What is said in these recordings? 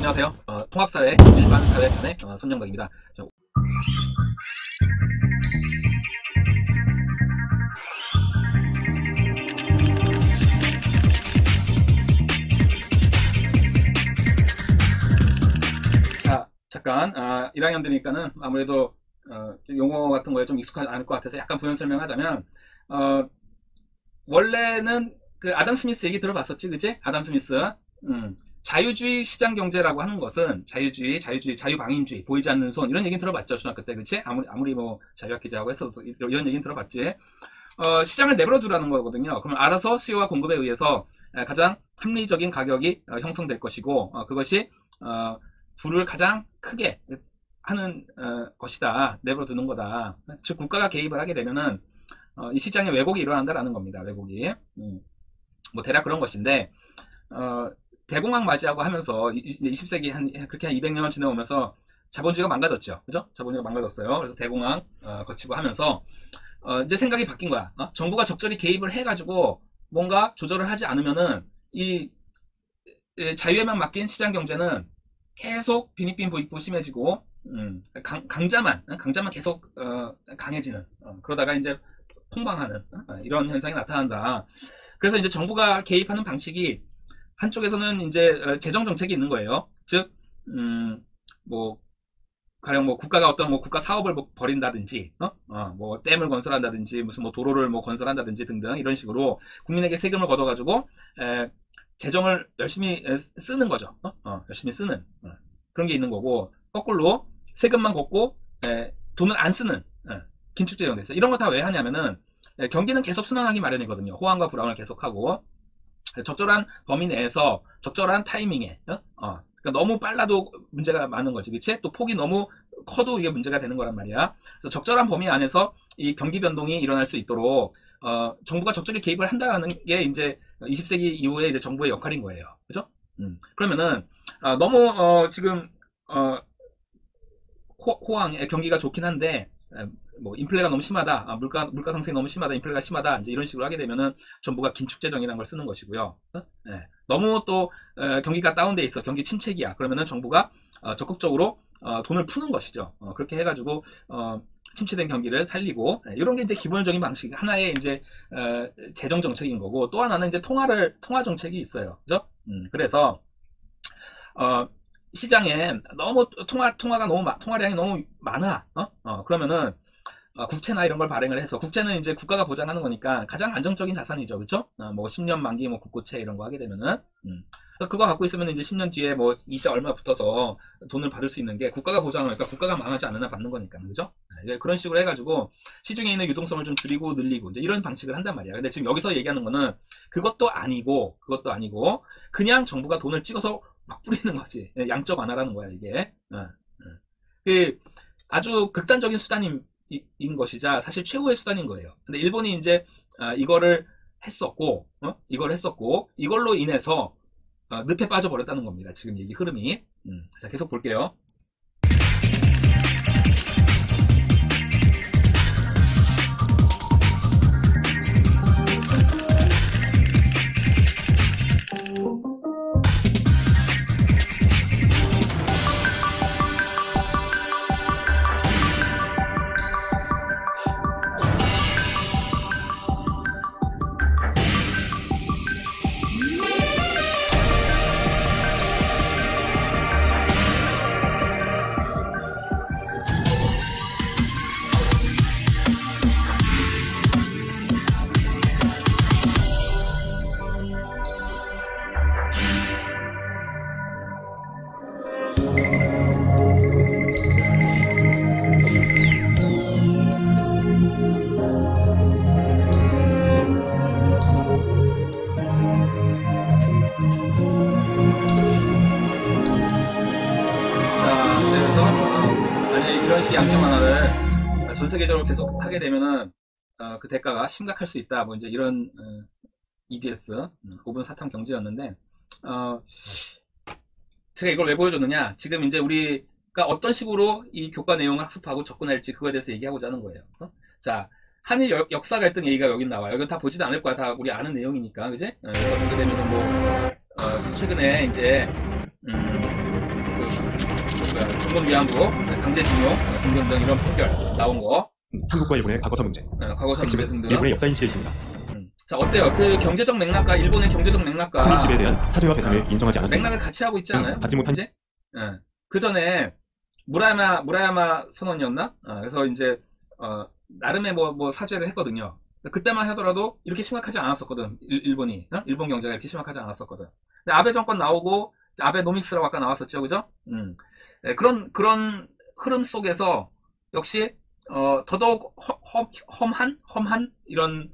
안녕하세요. 통합사회, 일반사회편의 손영덕입니다. 자, 잠깐 1학년들이니까는 아무래도 용어 같은 거에 좀 익숙하지 않을 것 같아서 약간 부연 설명하자면 원래는 그 아담 스미스 얘기 들어봤었지, 그치? 아담 스미스. 자유주의 시장경제라고 하는 것은 자유주의, 자유방임주의, 보이지 않는 손 이런 얘기는 들어봤죠, 중학교 때, 그치? 아무리 뭐 자유학 기자하고 했어도 이런 얘기는 들어봤지. 시장을 내버려 두라는 거거든요. 그러면 알아서 수요와 공급에 의해서 가장 합리적인 가격이 형성될 것이고, 그것이 부를 가장 크게 하는 것이다. 내버려 두는 거다. 즉 국가가 개입을 하게 되면은 이 시장에 왜곡이 일어난다라는 겁니다. 왜곡이. 뭐 대략 그런 것인데 대공황 맞이하고 하면서 20세기 그렇게 한 200년 지나오면서 자본주의가 망가졌죠. 그죠? 자본주의가 망가졌어요. 그래서 대공황 거치고 하면서 이제 생각이 바뀐 거야. 정부가 적절히 개입을 해가지고 뭔가 조절을 하지 않으면은 이 자유에만 맡긴 시장 경제는 계속 빈익빈 부익부 심해지고 강자만 계속 강해지는 그러다가 이제 폭망하는 이런 현상이 나타난다. 그래서 이제 정부가 개입하는 방식이 한쪽에서는 이제 재정 정책이 있는 거예요. 즉, 뭐 가령 뭐 국가가 어떤 뭐 국가 사업을 뭐 벌인다든지, 뭐 댐을 건설한다든지, 무슨 뭐 도로를 뭐 건설한다든지 등등 이런 식으로 국민에게 세금을 걷어가지고 재정을 열심히 쓰는 거죠. 열심히 쓰는 그런 게 있는 거고, 거꾸로 세금만 걷고 돈을 안 쓰는 긴축재정 됐어. 이런 거 다 왜 하냐면은 경기는 계속 순환하기 마련이거든요. 호황과 불황을 계속하고 적절한 범위 내에서 적절한 타이밍에 그러니까 너무 빨라도 문제가 많은 거지, 그치? 또 폭이 너무 커도 이게 문제가 되는 거란 말이야. 그래서 적절한 범위 안에서 이 경기 변동이 일어날 수 있도록 정부가 적절히 개입을 한다는 게 이제 20세기 이후에 이제 정부의 역할인 거예요, 그죠? 그러면은 너무 지금 호황 경기가 좋긴 한데 뭐 인플레가 너무 심하다, 물가 상승이 너무 심하다, 인플레가 심하다, 이제 이런 식으로 하게 되면은 정부가 긴축재정이라는 걸 쓰는 것이고요. 너무 또 경기가 다운돼 있어, 경기 침체기야, 그러면은 정부가 적극적으로 돈을 푸는 것이죠. 그렇게 해가지고 침체된 경기를 살리고, 이런 게 이제 기본적인 방식, 하나의 이제 재정 정책인 거고, 또 하나는 이제 통화 정책이 있어요, 그죠? 그래서 시장에 너무 통화량이 너무 많아. 그러면은 국채나 이런 걸 발행을 해서, 국채는 이제 국가가 보장하는 거니까 가장 안정적인 자산이죠, 그렇죠? 뭐 10년 만기 뭐 국고채 이런 거 하게 되면은 그거 갖고 있으면 이제 10년 뒤에 뭐 이자 얼마 붙어서 돈을 받을 수 있는 게 국가가 보장하니까, 국가가 망하지 않으나 받는 거니까, 그죠? 이제 그런 식으로 해가지고 시중에 있는 유동성을 좀 줄이고 늘리고 이제 이런 방식을 한단 말이야. 근데 지금 여기서 얘기하는 거는 그것도 아니고 그냥 정부가 돈을 찍어서 막 뿌리는 거지. 양적 완화라는 거야, 이게. 아주 극단적인 수단인 것이자 사실 최후의 수단인 거예요. 근데 일본이 이제 이거를 했었고, 이걸로 인해서 늪에 빠져버렸다는 겁니다. 지금 얘기 흐름이. 자, 계속 볼게요. 이런 식의 양적 완화를 전 세계적으로 계속 하게 되면은 그 대가가 심각할 수 있다. 뭐 이제 이런 EBS 5분 사탐 경제였는데 제가 이걸 왜 보여줬느냐, 지금 이제 우리가 어떤 식으로 이 교과 내용을 학습하고 접근할지 그거에 대해서 얘기하고자 하는 거예요. 자, 한일 역사 갈등 얘기가 여긴 나와요. 이건 다 보지도 않을 거야. 다 우리 아는 내용이니까, 그지? 그래서 보게 되면은 뭐 최근에 이제 중공위안부, 강제징용 등등등 이런 판결 나온 거. 한국과 일본의 과거사 문제. 과거사 문제 등등. 일본의 역사인식에 있습니다. 자, 어때요? 그 경제적 맥락과 일본의 경제적 맥락과 식민지배에 대한 사죄와 배상을 인정하지 않았습니다. 맥락을 같이 하고 있지 않아요? 받지 못한 그 전에 무라야마 선언이었나? 그래서 이제 나름의 뭐 사죄를 했거든요. 그때만 하더라도 이렇게 심각하지 않았었거든. 일본이 일본 경제가 이렇게 심각하지 않았었거든. 근데 아베 정권 나오고 아베노믹스라고 아까 나왔었죠, 그죠? 네, 그런 흐름 속에서 역시 더더욱 험한 이런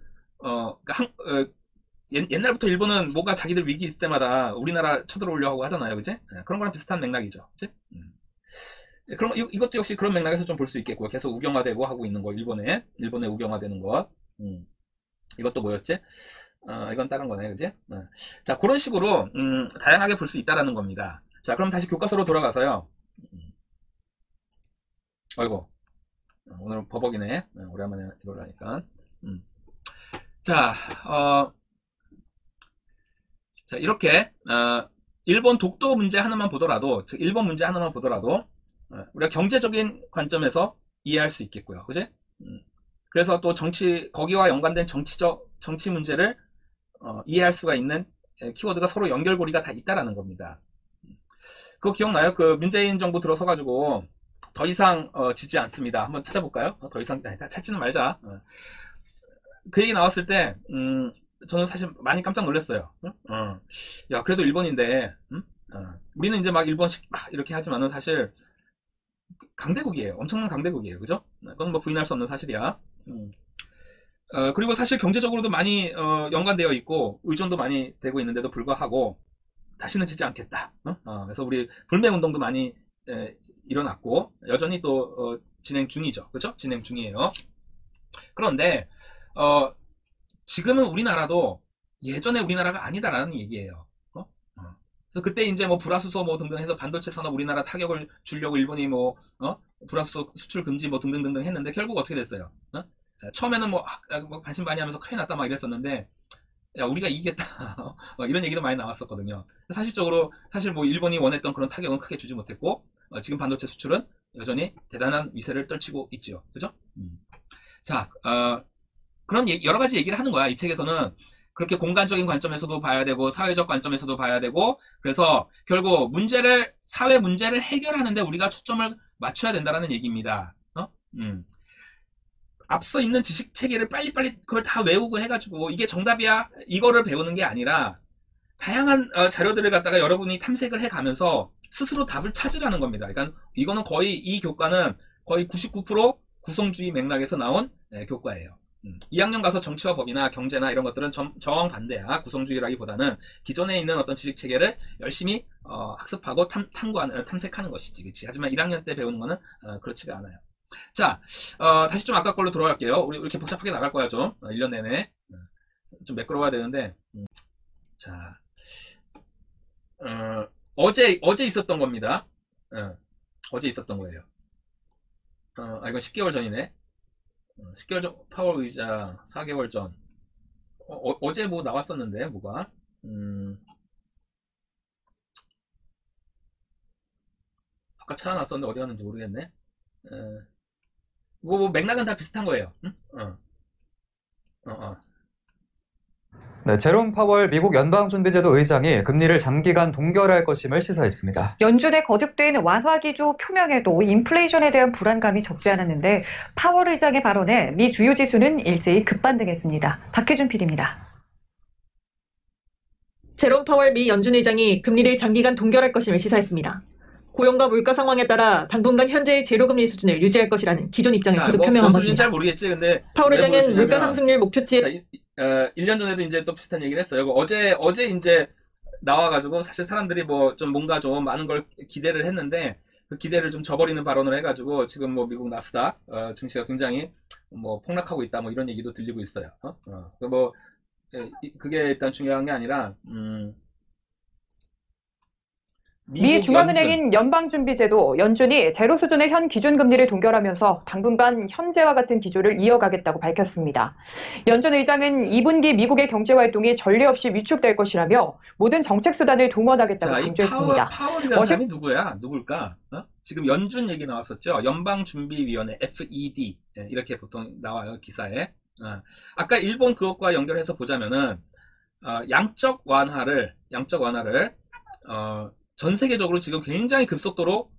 옛날부터 일본은 뭐가 자기들 위기 있을 때마다 우리나라 쳐들어오려고 하고 하잖아요, 그지? 네, 그런 거랑 비슷한 맥락이죠, 그지? 그런 이것도 역시 그런 맥락에서 좀 볼 수 있겠고, 계속 우경화되고 하고 있는 거, 일본에 우경화되는 거. 이것도 뭐였지? 이건 다른 거네, 그지? 자, 그런 식으로 다양하게 볼 수 있다라는 겁니다. 자, 그럼 다시 교과서로 돌아가서요. 아이고, 오늘 버벅이네. 오랜만에 이걸 하니까. 자, 자, 이렇게 일본 독도 문제 하나만 보더라도, 즉 일본 문제 하나만 보더라도 우리가 경제적인 관점에서 이해할 수 있겠고요, 그지? 그래서 또 거기와 연관된 정치 문제를 이해할 수가 있는 키워드가 서로 연결고리가 다 있다라는 겁니다. 그거 기억나요? 그 문재인 정부 들어서가지고 더 이상 지지 않습니다. 한번 찾아볼까요? 더 이상 찾지는 말자. 그 얘기 나왔을 때 저는 사실 많이 깜짝 놀랐어요. 야, 그래도 일본인데 우리는 이제 막 일본식 막 이렇게 하지만은 사실 강대국이에요. 엄청난 강대국이에요. 그죠? 그건 뭐 부인할 수 없는 사실이야. 그리고 사실 경제적으로도 많이 연관되어 있고 의존도 많이 되고 있는데도 불구하고 다시는 지지 않겠다. 그래서 우리 불매운동도 많이 일어났고 여전히 또 진행 중이죠. 그죠? 진행 중이에요. 그런데 지금은 우리나라도 예전에 우리나라가 아니다라는 얘기예요. 그래서 그때 이제 뭐 불화수소 뭐 등등 해서 반도체 산업 우리나라 타격을 주려고 일본이 뭐 불화수소 수출 금지 뭐 등등등등 했는데 결국 어떻게 됐어요? 처음에는 뭐 반신반의하면서 큰일 났다 막 이랬었는데 야 우리가 이기겠다 이런 얘기도 많이 나왔었거든요. 사실적으로 사실 뭐 일본이 원했던 그런 타격은 크게 주지 못했고 지금 반도체 수출은 여전히 대단한 위세를 떨치고 있지요. 그죠? 자, 그런 여러 가지 얘기를 하는 거야. 이 책에서는 그렇게 공간적인 관점에서도 봐야 되고 사회적 관점에서도 봐야 되고 그래서 결국 사회 문제를 해결하는데 우리가 초점을 맞춰야 된다는 얘기입니다. 앞서 있는 지식 체계를 빨리빨리 그걸 다 외우고 해가지고 이게 정답이야 이거를 배우는 게 아니라 다양한 자료들을 갖다가 여러분이 탐색을 해가면서 스스로 답을 찾으라는 겁니다. 그러니까 이거는 거의 이 교과는 거의 99% 구성주의 맥락에서 나온 교과예요. 2학년 가서 정치와 법이나 경제나 이런 것들은 정반대야. 구성주의라기보다는 기존에 있는 어떤 지식 체계를 열심히 학습하고 탐색하는 것이지, 그치? 하지만 1학년 때 배우는 거는 그렇지가 않아요. 자, 다시 좀 아까 걸로 돌아갈게요. 우리 이렇게 복잡하게 나갈 거야 좀 1년 내내 좀 매끄러워야 되는데. 자, 어제 있었던 겁니다. 어제 있었던 거예요. 이건 10개월 전이네. 10개월 전 파월 의자 4개월 전 어제 뭐 나왔었는데 뭐가 아까 찾아놨었는데 어디 갔는지 모르겠네. 뭐 맥락은 다 비슷한 거예요. 네, 제롬 파월 미국 연방준비제도 의장이 금리를 장기간 동결할 것임을 시사했습니다. 연준의 거듭된 완화 기조 표명에도 인플레이션에 대한 불안감이 적지 않았는데 파월 의장의 발언에 미 주요 지수는 일제히 급반등했습니다. 박혜준 PD입니다. 제롬 파월 미 연준 의장이 금리를 장기간 동결할 것임을 시사했습니다. 고용과 물가 상황에 따라 당분간 현재의 제로금리 수준을 유지할 것이라는 기존 입장을 거듭 표명한 것입니다. 잘 모르겠지. 근데 파월 의장은 물가 상승률 목표치 1년 전에도 이제 또 비슷한 얘기를 했어요. 어제 이제 나와가지고 사실 사람들이 뭐 좀 뭔가 좀 많은 걸 기대를 했는데 그 기대를 좀 저버리는 발언을 해가지고 지금 뭐 미국 나스닥 증시가 굉장히 뭐 폭락하고 있다 뭐 이런 얘기도 들리고 있어요. 뭐 그게 일단 중요한 게 아니라 미 중앙은행인 연방준비제도 연준이 제로 수준의 현 기준금리를 동결하면서 당분간 현재와 같은 기조를 이어가겠다고 밝혔습니다. 연준 의장은 2분기 미국의 경제활동이 전례 없이 위축될 것이라며 모든 정책 수단을 동원하겠다고 강조했습니다. 파월이라는 사람이 누구야? 누굴까? 지금 연준 얘기 나왔었죠. 연방준비위원회 FED 이렇게 보통 나와요 기사에. 아까 일본 그것과 연결해서 보자면은 양적 완화를 전 세계적으로 지금 굉장히 급속도로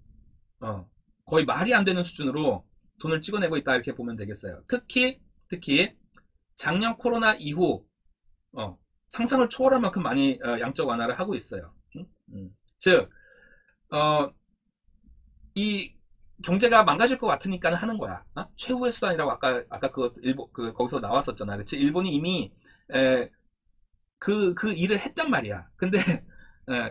거의 말이 안 되는 수준으로 돈을 찍어내고 있다 이렇게 보면 되겠어요. 특히 작년 코로나 이후 상상을 초월할 만큼 많이 양적 완화를 하고 있어요. 즉 이 경제가 망가질 것 같으니까 하는 거야. 최후의 수단이라고 아까 거기서 나왔었잖아. 그치? 일본이 이미 그 일을 했단 말이야. 근데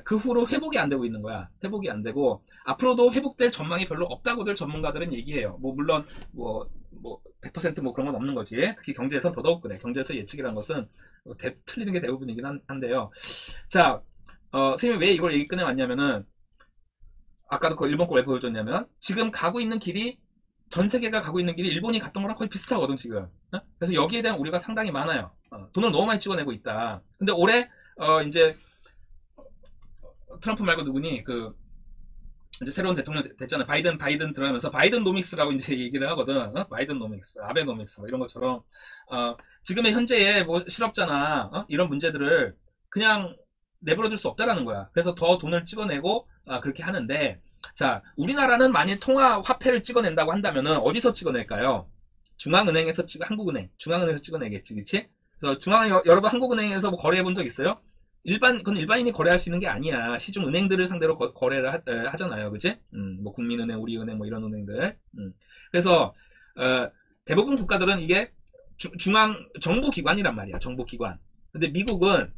그 후로 회복이 안 되고 있는 거야. 회복이 안 되고 앞으로도 회복될 전망이 별로 없다고들 전문가들은 얘기해요. 물론 100% 그런 건 없는 거지. 특히 경제에선 더더욱 그래. 경제에서 예측이라는 것은 틀리는 게 대부분이긴 한데요. 자, 선생님이 왜 이걸 얘기 꺼내왔냐면은 아까도 그 일본 거 왜 보여줬냐면 지금 가고 있는 길이 전 세계가 가고 있는 길이 일본이 갔던 거랑 거의 비슷하거든 지금. 그래서 여기에 대한 우려가 상당히 많아요. 돈을 너무 많이 찍어내고 있다. 근데 올해 이제 트럼프 말고 누구니 이제 새로운 대통령 됐잖아요. 바이든 들어가면서 바이든노믹스라고 이제 얘기를 하거든. 바이든노믹스, 아베노믹스 이런 것처럼 지금의 현재의 실업자나 이런 문제들을 그냥 내버려둘 수 없다라는 거야. 그래서 더 돈을 찍어내고 그렇게 하는데, 자, 우리나라는 만일 통화 화폐를 찍어낸다고 한다면은 어디서 찍어낼까요? 중앙은행에서 한국은행, 중앙은행에서 찍어내겠지, 그치? 그래서 여러분 한국은행에서 거래해 본 적 있어요? 그건 일반인이 거래할 수 있는 게 아니야. 시중 은행들을 상대로 거래를 하잖아요, 그치? 국민은행, 우리은행, 이런 은행들. 그래서 대부분 국가들은 이게 정부기관이란 말이야, 정부기관. 근데 미국은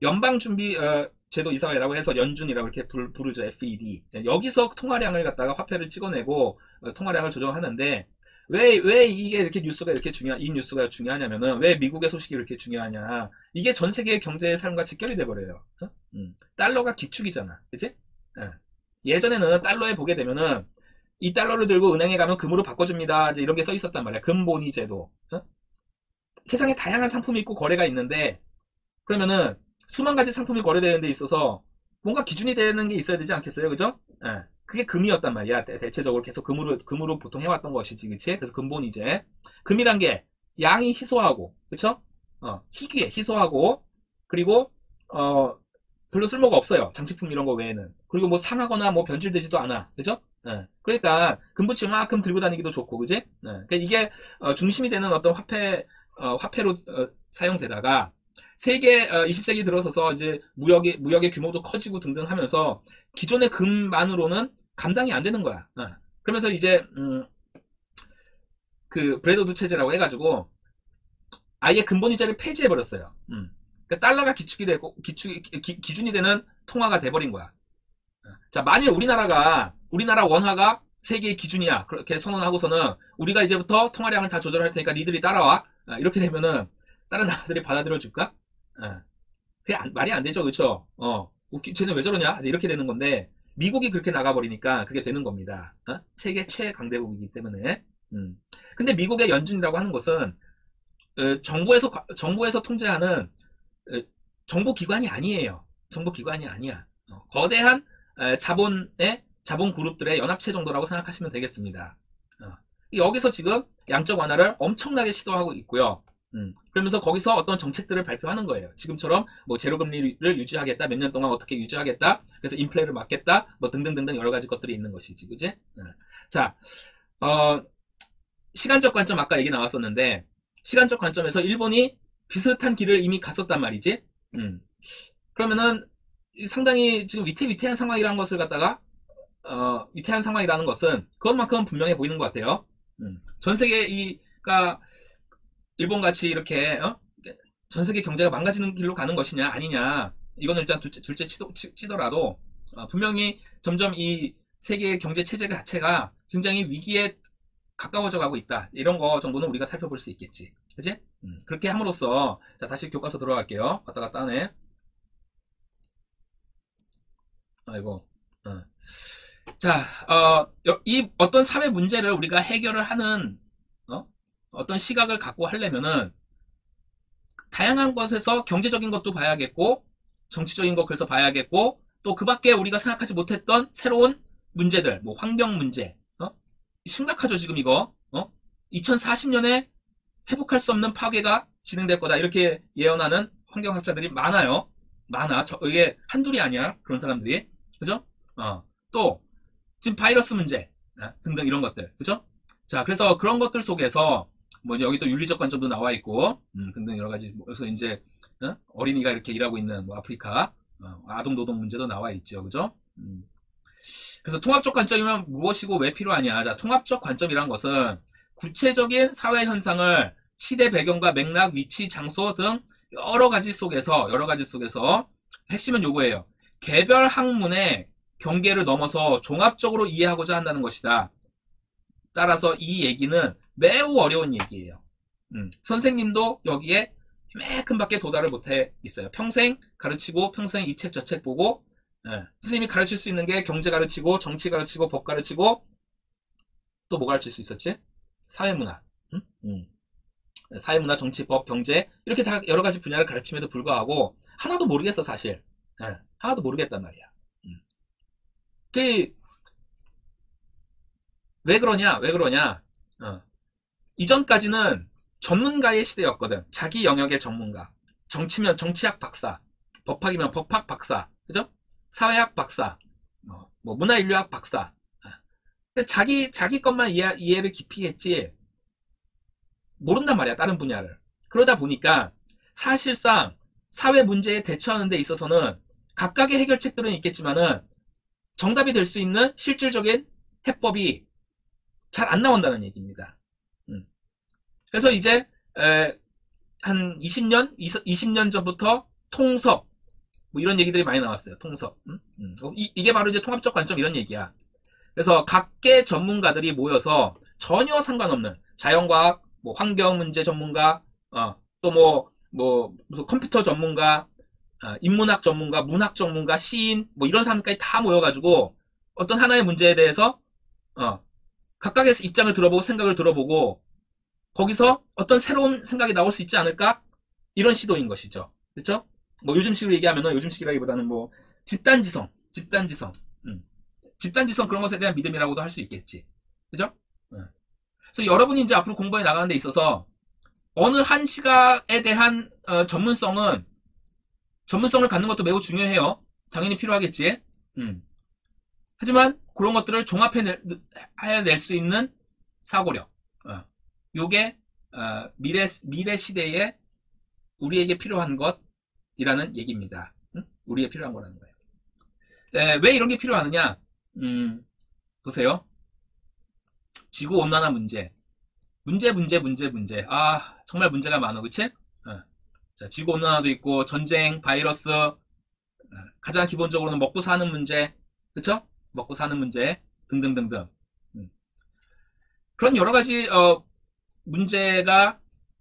연방준비 제도 이사회라고 해서 연준이라고 이렇게 부르죠. FED. 여기서 통화량을 갖다가 화폐를 찍어내고 통화량을 조정하는데 왜 이게 이렇게 이 뉴스가 중요하냐면은 왜 미국의 소식이 이렇게 중요하냐. 이게 전 세계의 경제의 삶과 직결이 돼버려요. 달러가 기축이잖아. 그치? 예전에는 달러에 보게 되면은 이 달러를 들고 은행에 가면 금으로 바꿔줍니다. 이런 게 써 있었단 말이야. 금본위 제도. 세상에 다양한 상품이 있고 거래가 있는데 그러면은 수만 가지 상품이 거래되는 데 있어서 뭔가 기준이 되는 게 있어야 되지 않겠어요? 그죠? 그게 금이었단 말이야. 대체적으로 계속 금으로 보통 해왔던 것이지, 그치? 그래서 금본위제. 금이란 게 양이 희소하고, 그쵸? 희귀해, 희소하고, 그리고, 별로 쓸모가 없어요. 장식품 이런 거 외에는. 그리고 상하거나 변질되지도 않아. 그죠? 그러니까, 금 붙이면 금 들고 다니기도 좋고, 그지? 그러니까 이게, 중심이 되는 어떤 화폐로 사용되다가, 세계 20세기 들어서서 이제 무역의 규모도 커지고 등등 하면서 기존의 금만으로는 감당이 안 되는 거야. 그러면서 이제 그 브레드우드 체제라고 해가지고 아예 근본이자를 폐지해 버렸어요. 그러니까 달러가 기축이 되고 기준이 되는 통화가 돼버린 거야. 자, 만일 우리나라 원화가 세계의 기준이야. 그렇게 선언하고서는 우리가 이제부터 통화량을 다 조절할 테니까 니들이 따라와. 이렇게 되면은 다른 나라들이 받아들여 줄까? 그게 말이 안 되죠, 그쵸? 쟤는 왜 저러냐? 이렇게 되는 건데, 미국이 그렇게 나가버리니까 그게 되는 겁니다. 세계 최강대국이기 때문에. 근데 미국의 연준이라고 하는 것은, 정부에서 통제하는, 정부기관이 아니에요. 정부기관이 아니야. 거대한, 자본 그룹들의 연합체 정도라고 생각하시면 되겠습니다. 여기서 지금 양적 완화를 엄청나게 시도하고 있고요. 그러면서 거기서 어떤 정책들을 발표하는 거예요. 지금처럼 제로금리를 유지하겠다, 몇 년 동안 어떻게 유지하겠다, 그래서 인플레를 막겠다, 등등등등 여러 가지 것들이 있는 것이지, 그지? 자, 시간적 관점 아까 얘기 나왔었는데, 시간적 관점에서 일본이 비슷한 길을 이미 갔었단 말이지. 그러면은 상당히 지금 위태위태한 상황이라는 것을 갖다가 위태한 상황이라는 것은 그것만큼은 분명해 보이는 것 같아요. 전 세계가 일본같이 이렇게 전 세계 경제가 망가지는 길로 가는 것이냐 아니냐, 이거는 일단 둘째 치더라도 분명히 점점 이 세계의 경제 체제 자체가 굉장히 위기에 가까워져 가고 있다, 이런 거 정도는 우리가 살펴볼 수 있겠지, 그치? 그렇게 함으로써, 자, 다시 교과서 들어갈게요. 왔다 갔다 하네. 아이고. 자, 이 어떤 사회 문제를 우리가 해결을 하는 어떤 시각을 갖고 하려면은 다양한 것에서 경제적인 것도 봐야겠고, 정치적인 거 그래서 봐야겠고, 또 그 밖에 우리가 생각하지 못했던 새로운 문제들, 뭐 환경 문제, 심각하죠 지금 이거. 2040년에 회복할 수 없는 파괴가 진행될 거다 이렇게 예언하는 환경학자들이 많아요. 많아. 이게 한둘이 아니야. 그런 사람들이. 그죠? 또 지금 바이러스 문제 등등 이런 것들. 그죠? 자, 그래서 그런 것들 속에서 뭐 여기 또 윤리적 관점도 나와 있고 등등 여러 가지. 그래서 이제 어린이가 이렇게 일하고 있는 뭐 아프리카 아동 노동 문제도 나와 있죠. 그죠? 그래서 통합적 관점이면 무엇이고 왜 필요하냐. 자, 통합적 관점이란 것은 구체적인 사회 현상을 시대 배경과 맥락, 위치, 장소 등 여러 가지 속에서 핵심은 요거예요. 개별 학문의 경계를 넘어서 종합적으로 이해하고자 한다는 것이다. 따라서 이 얘기는 매우 어려운 얘기예요. 선생님도 여기에 이만큼 밖에 도달을 못해 있어요. 평생 가르치고 평생 이 책 저 책 보고 선생님이 가르칠 수 있는 게 경제 가르치고 정치 가르치고 법 가르치고 또 뭐 가르칠 수 있었지? 사회문화. 사회문화, 정치, 법, 경제 이렇게 다 여러 가지 분야를 가르침에도 불구하고 하나도 모르겠어 사실. 하나도 모르겠단 말이야. 왜 그러냐? 이전까지는 전문가의 시대였거든. 자기 영역의 전문가. 정치면 정치학 박사, 법학이면 법학 박사, 그죠? 사회학 박사, 뭐 문화인류학 박사. 자기 것만 이해를 깊이 했지 모른단 말이야, 다른 분야를. 그러다 보니까 사실상 사회 문제에 대처하는 데 있어서는 각각의 해결책들은 있겠지만은 정답이 될 수 있는 실질적인 해법이 잘 안 나온다는 얘기입니다. 그래서 이제 한 20년 전부터 통섭 뭐 이런 얘기들이 많이 나왔어요. 통섭. 이게 바로 이제 통합적 관점 이런 얘기야. 그래서 각계 전문가들이 모여서 전혀 상관없는 자연과학, 뭐 환경 문제 전문가, 또 무슨 컴퓨터 전문가, 인문학 전문가, 문학 전문가, 시인, 뭐 이런 사람까지 다 모여가지고 어떤 하나의 문제에 대해서 각각의 입장을 들어보고 생각을 들어보고 거기서 어떤 새로운 생각이 나올 수 있지 않을까? 이런 시도인 것이죠. 그렇죠? 뭐 요즘식으로 얘기하면은 요즘식이라기보다는 뭐 집단지성 그런 것에 대한 믿음이라고도 할 수 있겠지. 그죠? 그래서 여러분이 이제 앞으로 공부해 나가는 데 있어서 어느 한 시각에 대한 전문성을 갖는 것도 매우 중요해요. 당연히 필요하겠지. 하지만 그런 것들을 종합해낼 수 있는 사고력. 요게 미래 시대에 우리에게 필요한 것이라는 얘기입니다. 우리에게 필요한 거라는 거예요. 왜 이런 게 필요하느냐? 보세요. 지구온난화 문제. 정말 문제가 많아. 그치? 자, 지구온난화도 있고, 전쟁, 바이러스, 가장 기본적으로는 먹고 사는 문제. 그쵸? 먹고 사는 문제. 등등등등. 그런 여러 가지, 문제가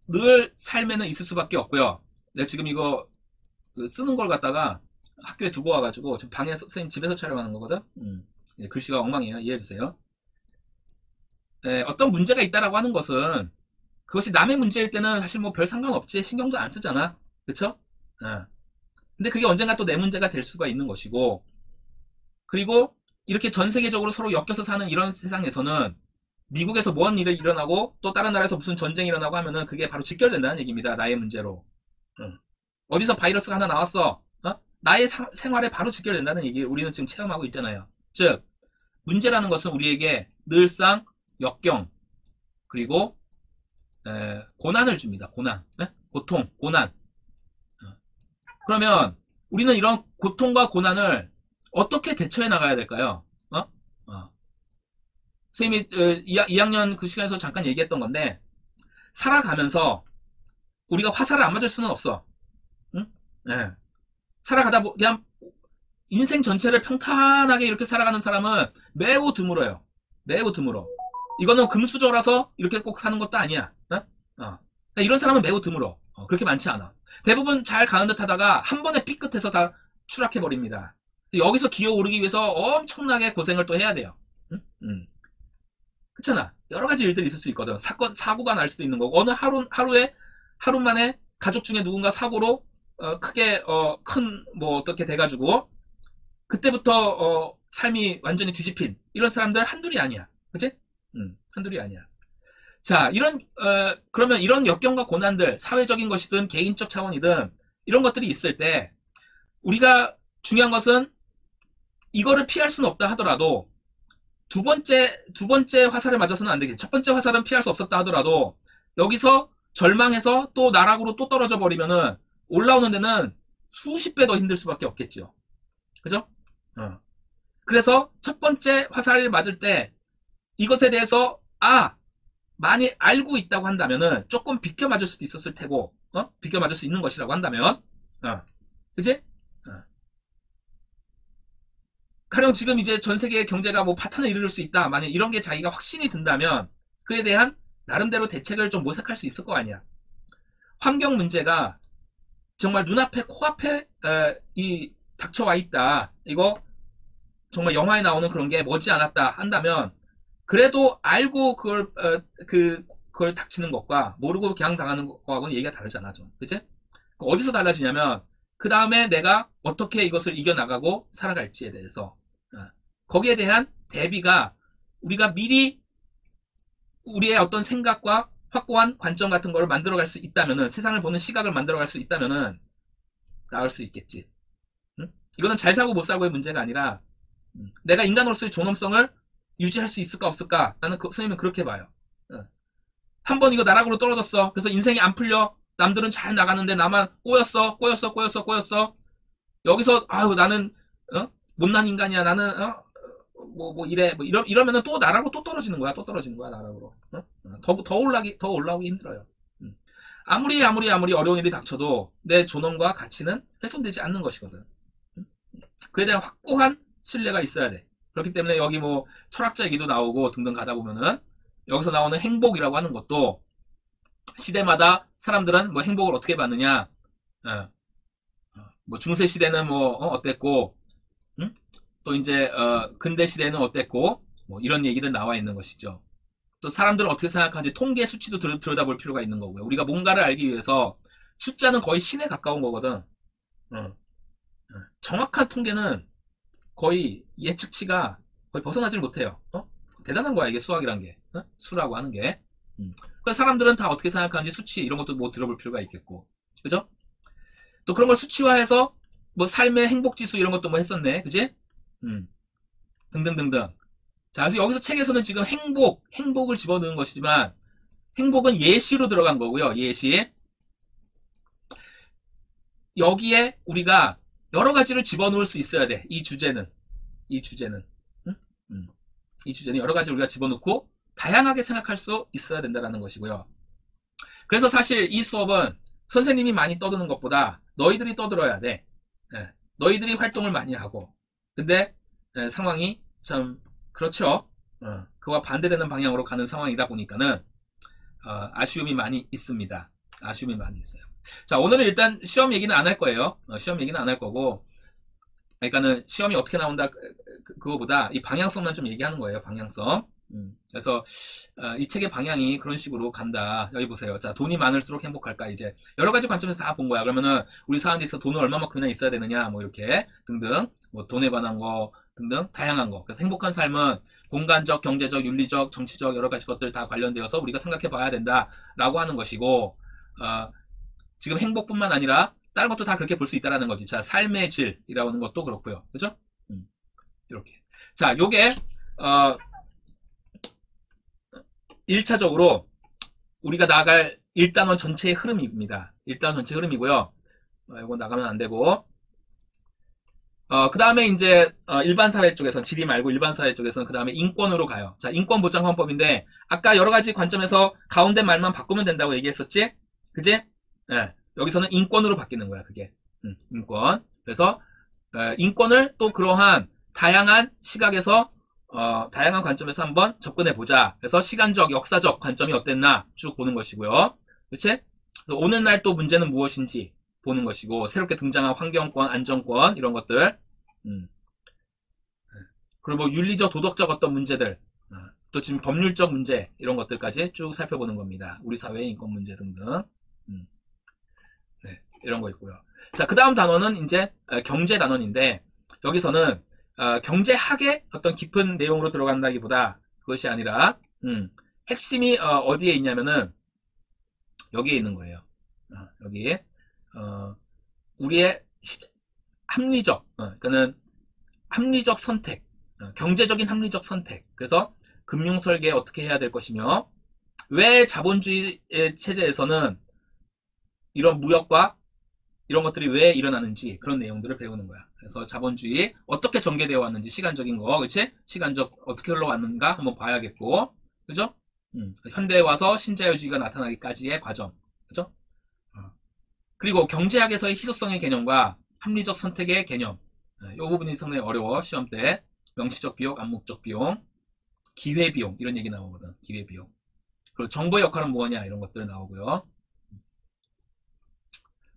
늘 삶에는 있을 수밖에 없고요. 내가 지금 이거 쓰는 걸 갖다가 학교에 두고 와가지고, 지금 방에서, 선생님 집에서 촬영하는 거거든? 글씨가 엉망이에요. 이해해주세요. 어떤 문제가 있다라고 하는 것은 그것이 남의 문제일 때는 사실 뭐 별 상관없지. 신경도 안 쓰잖아. 그쵸? 근데 그게 언젠가 또 내 문제가 될 수가 있는 것이고, 그리고 이렇게 전 세계적으로 서로 엮여서 사는 이런 세상에서는 미국에서 뭔 일이 일어나고 또 다른 나라에서 무슨 전쟁이 일어나고 하면은 그게 바로 직결된다는 얘기입니다. 나의 문제로. 어디서 바이러스가 하나 나왔어. 나의 생활에 바로 직결된다는 얘기를 우리는 지금 체험하고 있잖아요. 즉, 문제라는 것은 우리에게 늘상 역경, 그리고 고난을 줍니다. 고난. 고통, 고난. 그러면 우리는 이런 고통과 고난을 어떻게 대처해 나가야 될까요? 선생님이 2학년 그 시간에서 잠깐 얘기했던 건데, 살아가면서 우리가 화살을 안 맞을 수는 없어. 살아가다 그냥 인생 전체를 평탄하게 이렇게 살아가는 사람은 매우 드물어요. 매우 드물어. 이거는 금수저라서 이렇게 꼭 사는 것도 아니야. 그러니까 이런 사람은 매우 드물어. 그렇게 많지 않아. 대부분 잘 가는 듯 하다가 한 번에 삐끗해서 다 추락해버립니다. 여기서 기어오르기 위해서 엄청나게 고생을 또 해야 돼요. 그렇잖아. 여러 가지 일들이 있을 수 있거든. 사고가 날 수도 있는 거고, 어느 하루 만에 가족 중에 누군가 사고로 크게 뭐 어떻게 돼가지고 그때부터 삶이 완전히 뒤집힌 이런 사람들 한둘이 아니야. 그치? 한둘이 아니야. 자, 그러면 이런 역경과 고난들, 사회적인 것이든 개인적 차원이든 이런 것들이 있을 때 우리가 중요한 것은 이거를 피할 수는 없다 하더라도 두 번째 화살을 맞아서는 안 되겠지. 첫 번째 화살은 피할 수 없었다 하더라도 여기서 절망해서 또 나락으로 또 떨어져 버리면은 올라오는 데는 수십 배 더 힘들 수밖에 없겠지요. 그죠? 그래서 첫 번째 화살을 맞을 때 이것에 대해서 많이 알고 있다고 한다면은 조금 비껴 맞을 수도 있었을 테고, 비껴 맞을 수 있는 것이라고 한다면, 그치? 가령 지금 이제 전 세계 경제가 뭐 파탄을 이룰 수 있다. 만약 이런 게 자기가 확신이 든다면 그에 대한 나름대로 대책을 좀 모색할 수 있을 거 아니야. 환경 문제가 정말 눈앞에 코앞에 닥쳐와 있다. 이거 정말 영화에 나오는 그런 게 머지않았다 한다면 그래도 알고 그걸 닥치는 것과 모르고 그냥 당하는 것하고는 얘기가 다르잖아 좀. 그치? 어디서 달라지냐면 그 다음에 내가 어떻게 이것을 이겨나가고 살아갈지에 대해서 거기에 대한 대비가 우리가 미리 우리의 어떤 생각과 확고한 관점 같은 걸 만들어갈 수 있다면은 세상을 보는 시각을 만들어갈 수 있다면은 나을 수 있겠지. 이거는 잘 살고 못 살고의 문제가 아니라 내가 인간으로서의 존엄성을 유지할 수 있을까 없을까? 나는 선생님은 그렇게 봐요. 한번 이거 나락으로 떨어졌어. 그래서 인생이 안 풀려. 남들은 잘 나가는데 나만 꼬였어. 여기서 나는 못난 인간이야. 나는 이러면은 또 나락으로 또 떨어지는 거야. 나락으로. 더 올라오기 힘들어요. 아무리 어려운 일이 닥쳐도 내 존엄과 가치는 훼손되지 않는 것이거든. 그에 대한 확고한 신뢰가 있어야 돼. 그렇기 때문에 여기 뭐 철학자 얘기도 나오고 등등 가다 보면은 여기서 나오는 행복이라고 하는 것도 시대마다 사람들은 뭐 행복을 어떻게 받느냐, 뭐 중세 시대는 뭐 어땠고, 또 이제 근대 시대는 어땠고, 뭐 이런 얘기들 나와 있는 것이죠. 또 사람들은 어떻게 생각하는지 통계 수치도 들여다볼 필요가 있는 거고요. 우리가 뭔가를 알기 위해서 숫자는 거의 신에 가까운 거거든. 정확한 통계는 거의 예측치가 거의 벗어나질 못해요. 대단한 거야 이게 수학이란 게, 수라고 하는 게. 그러니까 사람들은 다 어떻게 생각하는지 수치 이런 것도 뭐 들어볼 필요가 있겠고, 그죠? 또 그런 걸 수치화해서 뭐 삶의 행복지수 이런 것도 뭐 했었네, 그지? 등등등등. 자, 그래서 여기서 책에서는 지금 행복을 집어넣은 것이지만 행복은 예시로 들어간 거고요. 예시. 여기에 우리가 여러 가지를 집어넣을 수 있어야 돼. 이 주제는 여러 가지 우리가 집어넣고 다양하게 생각할 수 있어야 된다는 것이고요. 그래서 사실 이 수업은 선생님이 많이 떠드는 것보다 너희들이 떠들어야 돼. 너희들이 활동을 많이 하고. 근데 상황이 참 그렇죠. 그와 반대되는 방향으로 가는 상황이다 보니까는 아쉬움이 많이 있습니다. 아쉬움이 많이 있어요. 자, 오늘은 일단 시험 얘기는 안 할 거예요. 시험 얘기는 안 할 거고, 그러니까는 시험이 어떻게 나온다 그거보다 이 방향성만 좀 얘기하는 거예요. 방향성. 그래서 이 책의 방향이 그런 식으로 간다. 여기 보세요. 자, 돈이 많을수록 행복할까? 이제 여러 가지 관점에서 다 본 거야. 그러면은 우리 사회에서 돈을 얼마만큼이나 있어야 되느냐, 뭐 이렇게 등등, 뭐 돈에 관한 거 등등 다양한 거. 그래서 행복한 삶은 공간적, 경제적, 윤리적, 정치적 여러 가지 것들 다 관련되어서 우리가 생각해 봐야 된다라고 하는 것이고, 지금 행복뿐만 아니라 다른 것도 다 그렇게 볼 수 있다라는 거지. 자, 삶의 질이라는 것도 그렇고요. 그죠? 이렇게. 자, 요게 1차적으로 우리가 나갈 1단원 전체의 흐름입니다. 1단원 전체 흐름이고요. 이거 나가면 안 되고. 그 다음에 이제 일반 사회 쪽에서는, 지리 말고 일반 사회 쪽에서는 그 다음에 인권으로 가요. 자, 인권보장헌법인데 아까 여러 가지 관점에서 가운데 말만 바꾸면 된다고 얘기했었지? 그지? 여기서는 인권으로 바뀌는 거야, 그게. 인권. 그래서 인권을 또 그러한 다양한 시각에서 다양한 관점에서 한번 접근해 보자. 그래서 시간적, 역사적 관점이 어땠나 쭉 보는 것이고요. 그치? 오늘날 또 문제는 무엇인지 보는 것이고, 새롭게 등장한 환경권, 안정권 이런 것들, 그리고 뭐 윤리적, 도덕적 어떤 문제들, 또 지금 법률적 문제 이런 것들까지 쭉 살펴보는 겁니다. 우리 사회의 인권 문제 등등. 네, 이런 거 있고요. 자, 그 다음 단원은 이제 경제 단원인데, 여기서는 경제학의 어떤 깊은 내용으로 들어간다기보다 그것이 아니라 핵심이 어디에 있냐면은 여기에 있는 거예요. 여기에 우리의 합리적, 그러니까는 합리적 선택, 경제적인 합리적 선택. 그래서 금융 설계 어떻게 해야 될 것이며, 왜 자본주의 체제에서는 이런 무역과 이런 것들이 왜 일어나는지 그런 내용들을 배우는 거야. 그래서 자본주의 어떻게 전개되어 왔는지 시간적인 거, 그치? 시간적 어떻게 흘러왔는가 한번 봐야겠고, 그죠? 현대에 와서 신자유주의가 나타나기까지의 과정, 그죠? 그리고 경제학에서의 희소성의 개념과 합리적 선택의 개념, 이 부분이 상당히 어려워. 시험 때 명시적 비용, 암묵적 비용, 기회비용 이런 얘기 나오거든. 기회비용. 그리고 정보의 역할은 뭐냐 이런 것들 나오고요.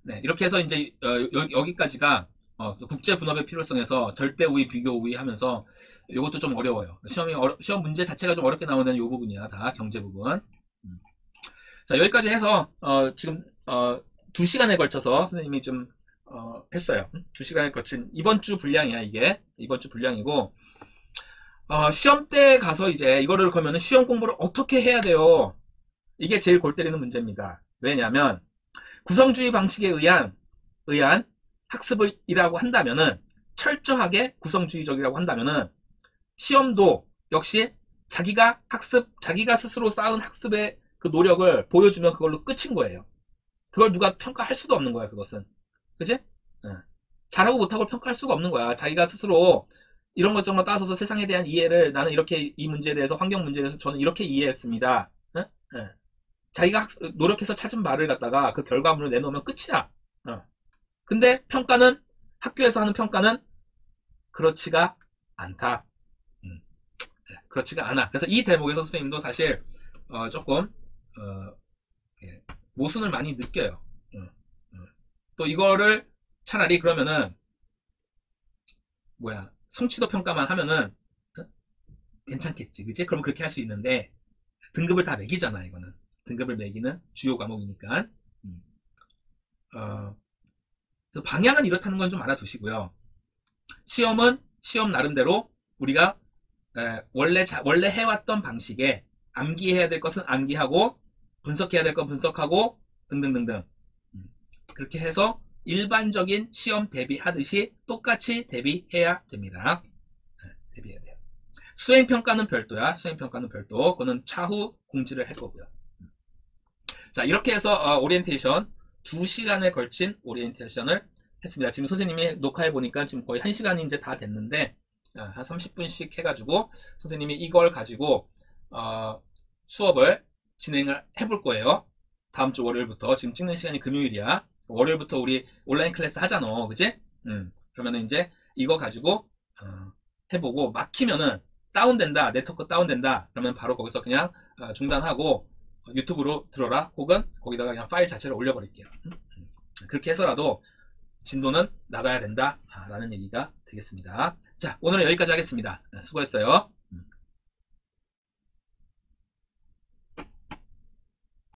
네, 이렇게 해서 이제 여기까지가 국제 분업의 필요성에서 절대 우위, 비교 우위 하면서 이것도 좀 어려워요. 시험 문제 자체가 좀 어렵게 나오는 이 부분이야. 다 경제 부분. 자, 여기까지 해서 지금 2시간에 걸쳐서 선생님이 좀 했어요. 2시간에 걸친 이번 주 분량이야. 이게 이번 주 분량이고, 시험 때 가서 이제 이거를 그러면은 시험 공부를 어떻게 해야 돼요? 이게 제일 골 때리는 문제입니다. 왜냐하면 구성주의 방식에 의한 학습이라고 한다면은, 철저하게 구성주의적이라고 한다면은 시험도 역시 자기가 스스로 쌓은 학습의 그 노력을 보여주면 그걸로 끝인 거예요. 그걸 누가 평가할 수도 없는 거야. 그것은, 그치? 잘하고 못하고 평가할 수가 없는 거야. 자기가 스스로 이런 것 정도 따서서 세상에 대한 이해를, 나는 이렇게 이 문제에 대해서, 환경 문제에 대해서 저는 이렇게 이해했습니다. 자기가 노력해서 찾은 말을 갖다가 그 결과물을 내놓으면 끝이야. 근데 평가는, 학교에서 하는 평가는 그렇지가 않다. 그렇지가 않아. 그래서 이 대목에서 선생님도 사실 조금 모순을 많이 느껴요. 또 이거를 차라리 그러면은 성취도 평가만 하면은 괜찮겠지, 그치? 그럼 그렇게 할 수 있는데 등급을 다 매기잖아. 이거는 등급을 매기는 주요 과목이니까. 그래서 방향은 이렇다는 건 좀 알아두시고요. 시험은 시험 나름대로 우리가 원래 해왔던 방식에 암기해야 될 것은 암기하고, 분석해야 될 건 분석하고, 등등등등. 그렇게 해서 일반적인 시험 대비하듯이 똑같이 대비해야 됩니다. 대비해야 돼요. 수행평가는 별도야. 수행평가는 별도. 그거는 차후 공지를 할 거고요. 자, 이렇게 해서 오리엔테이션 2시간에 걸친 오리엔테이션을 했습니다. 지금 선생님이 녹화해 보니까 지금 거의 1시간이 이제 다 됐는데, 한 30분씩 해가지고 선생님이 이걸 가지고 수업을 진행을 해볼 거예요. 다음 주 월요일부터. 지금 찍는 시간이 금요일이야. 월요일부터 우리 온라인 클래스 하잖아, 그치? 그러면은 이제 이거 가지고 해보고, 막히면은 다운된다, 네트워크 다운된다, 그러면 바로 거기서 그냥 중단하고 유튜브로 들어라, 혹은 거기다가 그냥 파일 자체를 올려버릴게요. 그렇게 해서라도 진도는 나가야 된다 라는 얘기가 되겠습니다. 자, 오늘은 여기까지 하겠습니다. 수고했어요.